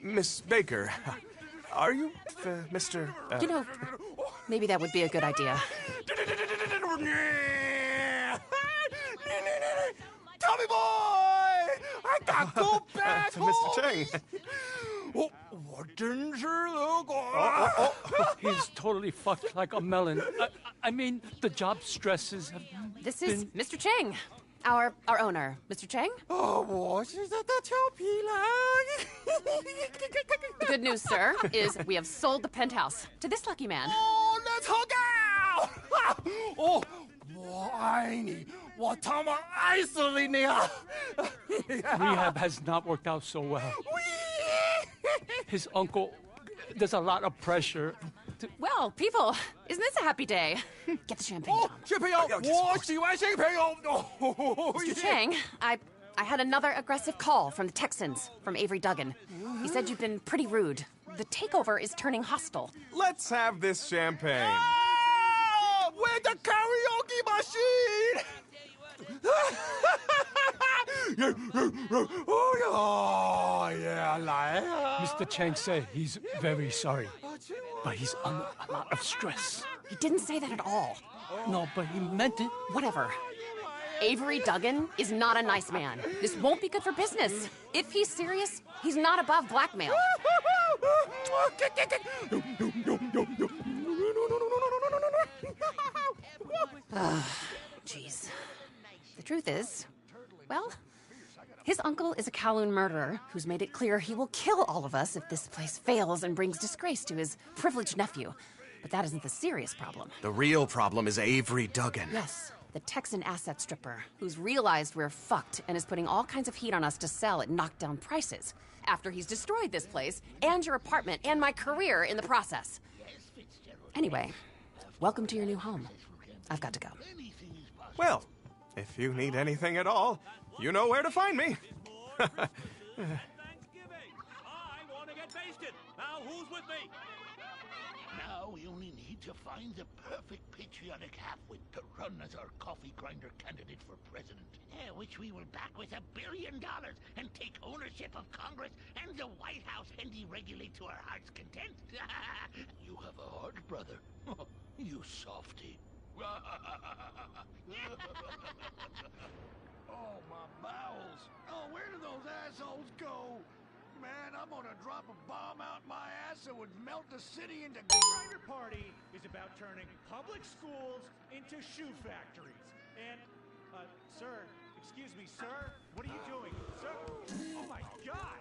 Miss Baker, are you Mr. You know, maybe that would be a good idea. Tommy boy! I got go back, Mr. Cheng. He's totally fucked like a melon. I mean, the job stresses have This is Mr. Cheng, our owner. Mr. Cheng? The good news, sir, is we have sold the penthouse to this lucky man. Rehab has not worked out so well. His uncle, there's a lot of pressure. Well, people, isn't this a happy day? Get the champagne, Tom. Mr. Cheng, I had another aggressive call from the Texans, from Avery Duggan. He said you've been pretty rude. The takeover is turning hostile. Let's have this champagne. With the karaoke machine! Mr. Cheng said he's very sorry, but he's under a lot of stress. He didn't say that at all. No, but he meant it. Whatever. Avery Duggan is not a nice man. This won't be good for business. If he's serious, he's not above blackmail. Jeez. The truth is, well, his uncle is a Kowloon murderer who's made it clear he will kill all of us if this place fails and brings disgrace to his privileged nephew. But that isn't the serious problem. The real problem is Avery Duggan. Yes, the Texan asset stripper, who's realized we're fucked and is putting all kinds of heat on us to sell at knockdown prices, after he's destroyed this place, and your apartment, and my career in the process. Anyway, welcome to your new home. I've got to go. Well, if you need anything at all, you know where to find me. Thanksgiving! I want to get basted! Now who's with me? Now we only need to find the perfect patriotic halfwit to run as our coffee grinder candidate for president. Which we will back with $1 billion and take ownership of Congress and the White House and deregulate to our heart's content. You have a heart, brother. You softy. Oh, my bowels. Oh, where do those assholes go? Man, I'm gonna drop a bomb out my ass that would melt the city into... The Grinder Party is about turning public schools into shoe factories. And, sir, excuse me, sir, what are you doing? Sir? Oh my God!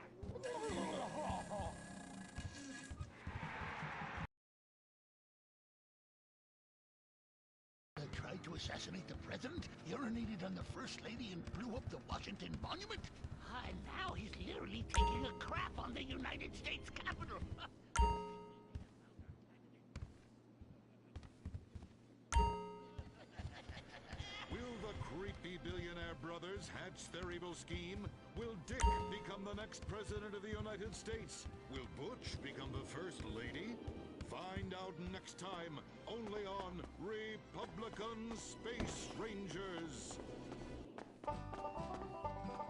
Tried to assassinate the president, urinated on the first lady, and blew up the Washington Monument? And now he's literally taking a crap on the United States Capitol. Will the creepy billionaire brothers hatch their evil scheme? Will Dick become the next president of the United States? Will Butch become the first lady? Find out next time, only on Republican Space Rangers.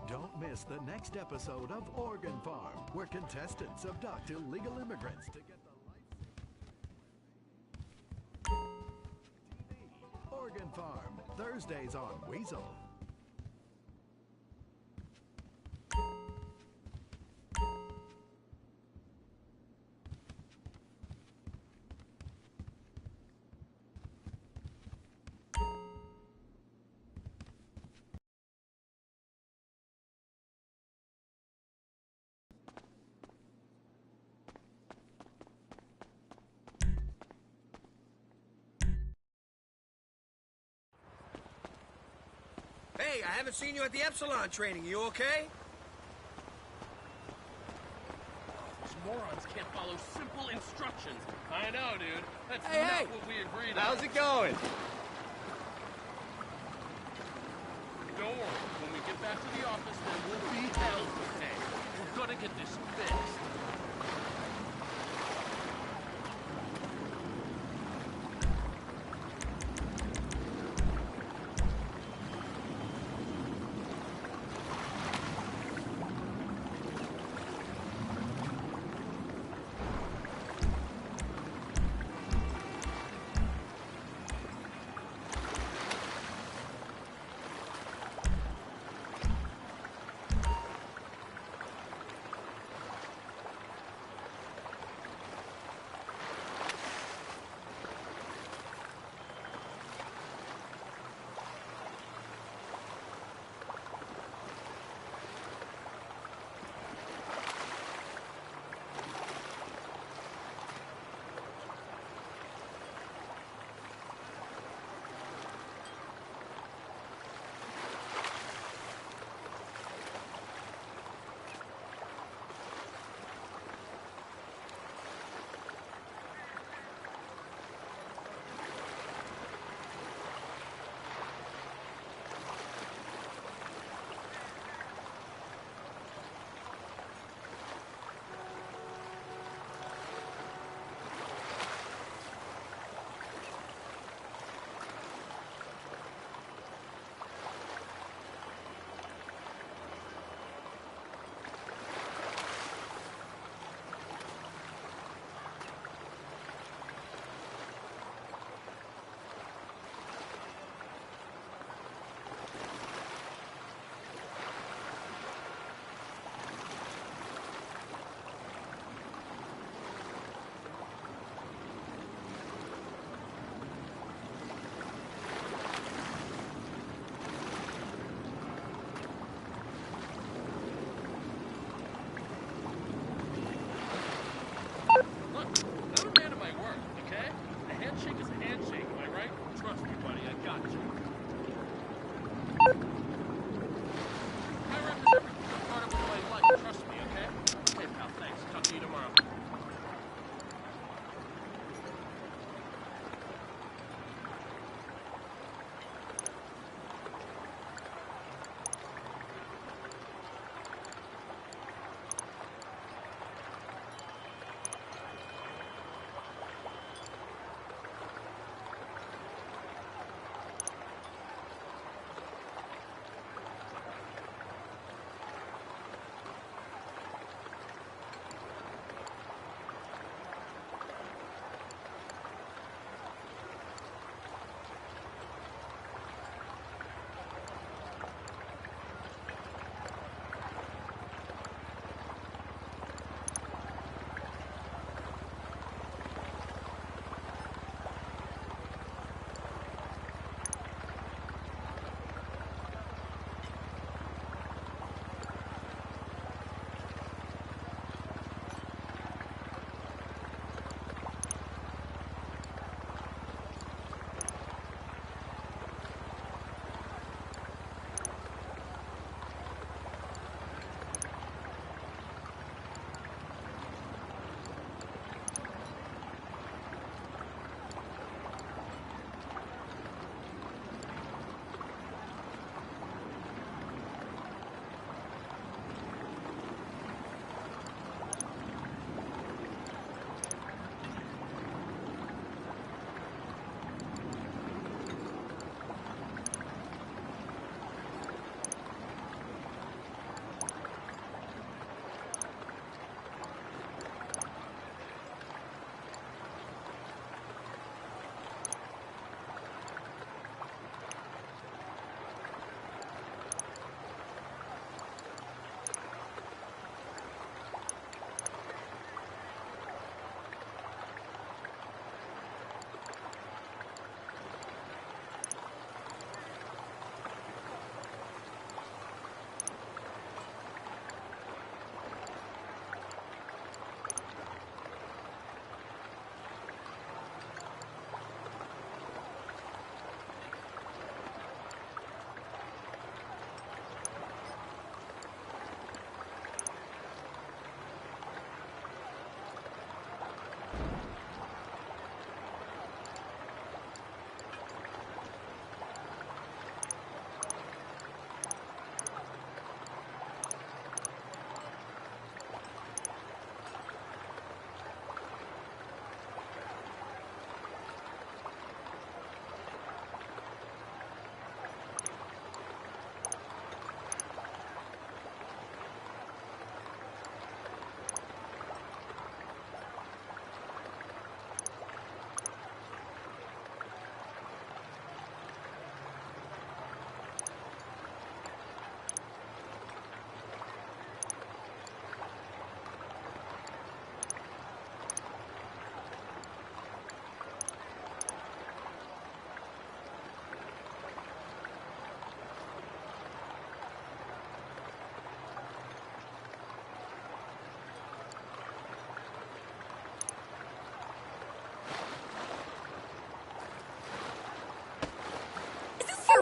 Don't miss the next episode of Organ Farm, where contestants abduct illegal immigrants to get the life. Organ Farm, Thursdays on Weasel. Hey, I haven't seen you at the Epsilon training. You okay? These morons can't follow simple instructions. I know, dude. That's Hey! not what we agreed on. How's it going? Don't worry. When we get back to the office, there will be hell to pay. We're gonna get this fixed.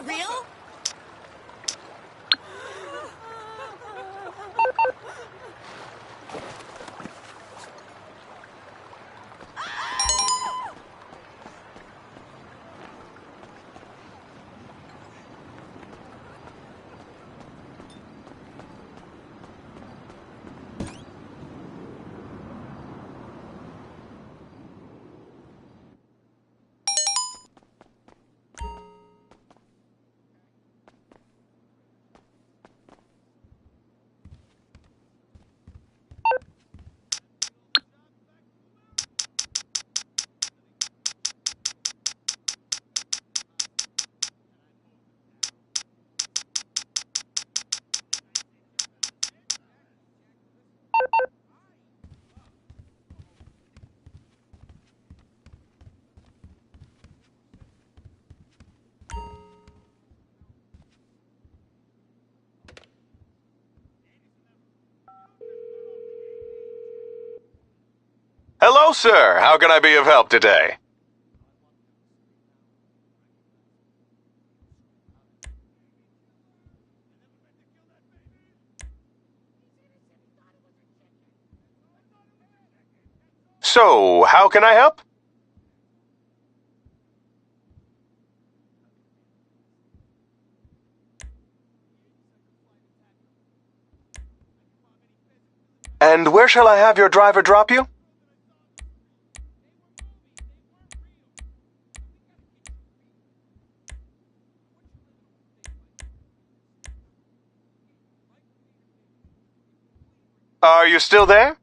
real? Hello, sir. How can I be of help today? So, how can I help? And where shall I have your driver drop you? Are you still there?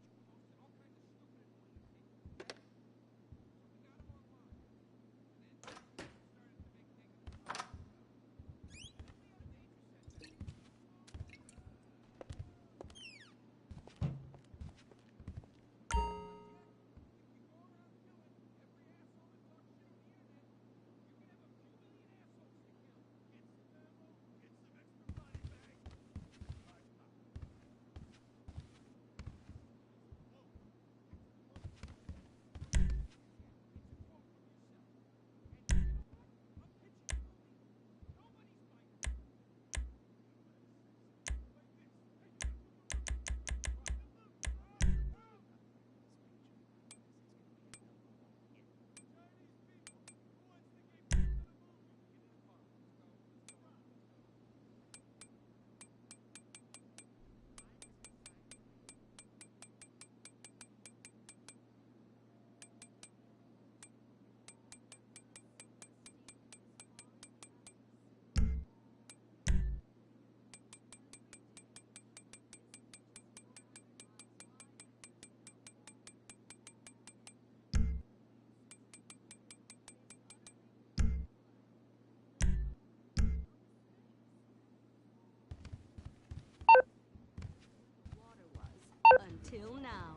Until now.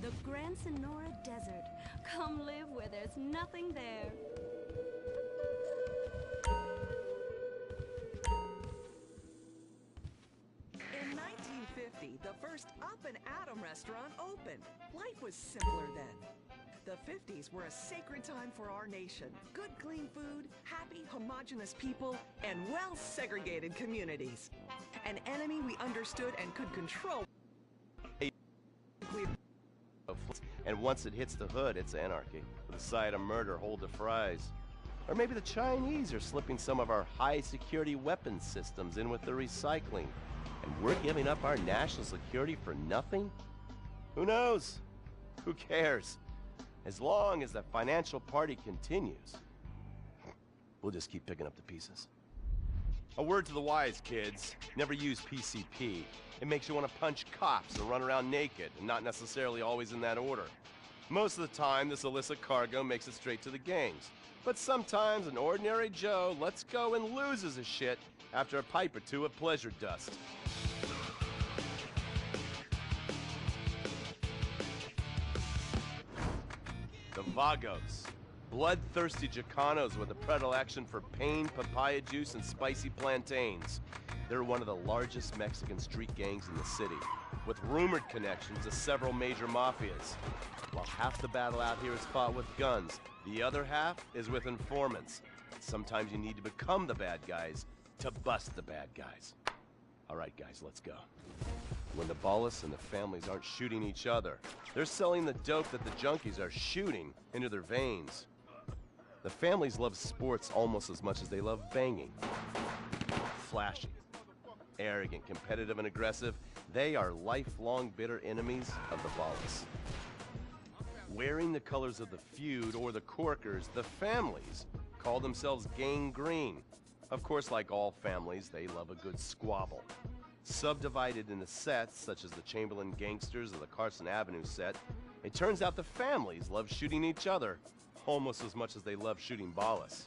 The Grand Sonora Desert. Come live where there's nothing there. In 1950, the first Up and Atom restaurant opened. Life was simpler then. The 50s were a sacred time for our nation. Good, clean food, happy, homogenous people, and well-segregated communities. An enemy we understood and could control. And once it hits the hood, it's anarchy. With a side of murder, hold the fries. Or maybe the Chinese are slipping some of our high-security weapons systems in with the recycling. And we're giving up our national security for nothing? Who knows? Who cares? As long as the financial party continues, we'll just keep picking up the pieces. A word to the wise, kids. Never use PCP. It makes you want to punch cops and run around naked, and not necessarily always in that order. Most of the time, this illicit cargo makes it straight to the gangs. But sometimes an ordinary Joe lets go and loses his shit after a pipe or two of pleasure dust. The Vagos. Bloodthirsty Chicanos with a predilection for pain, papaya juice, and spicy plantains. They're one of the largest Mexican street gangs in the city, with rumored connections to several major mafias. While half the battle out here is fought with guns, the other half is with informants. Sometimes you need to become the bad guys to bust the bad guys. All right, guys, let's go. When the Ballas and the families aren't shooting each other, they're selling the dope that the junkies are shooting into their veins. The families love sports almost as much as they love banging. Flashy, arrogant, competitive, and aggressive, they are lifelong bitter enemies of the Ballas. Wearing the colors of the feud or the Corkers, the families call themselves Gang Green. Of course, like all families, they love a good squabble. Subdivided into sets, such as the Chamberlain Gangsters or the Carson Avenue set, it turns out the families love shooting each other almost as much as they love shooting Ballas.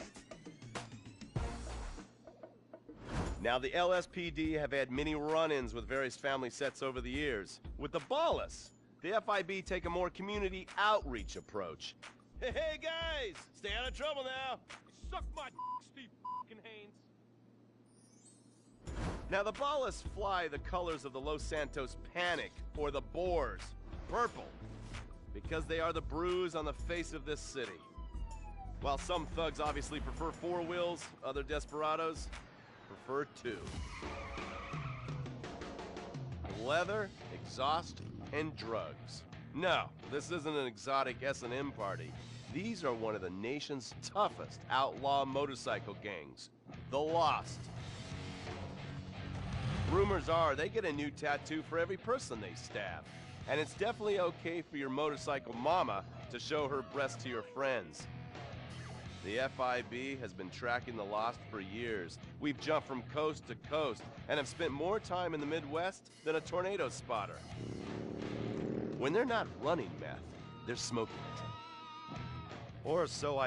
Now, the LSPD have had many run-ins with various family sets over the years. With the Ballas, the FIB take a more community outreach approach. Hey guys, stay out of trouble now. Suck my Steve Haynes. Now the Ballas fly the colors of the Los Santos Panic, or the Boers, purple, because they are the bruise on the face of this city. While some thugs obviously prefer 4 wheels, other desperados prefer 2. Leather, exhaust, and drugs. No, this isn't an exotic S&M party. These are one of the nation's toughest outlaw motorcycle gangs, the Lost. Rumors are they get a new tattoo for every person they stab. And it's definitely okay for your motorcycle mama to show her breast to your friends. The FIB has been tracking the Lost for years. We've jumped from coast to coast and have spent more time in the Midwest than a tornado spotter. When they're not running meth, they're smoking it. Or so I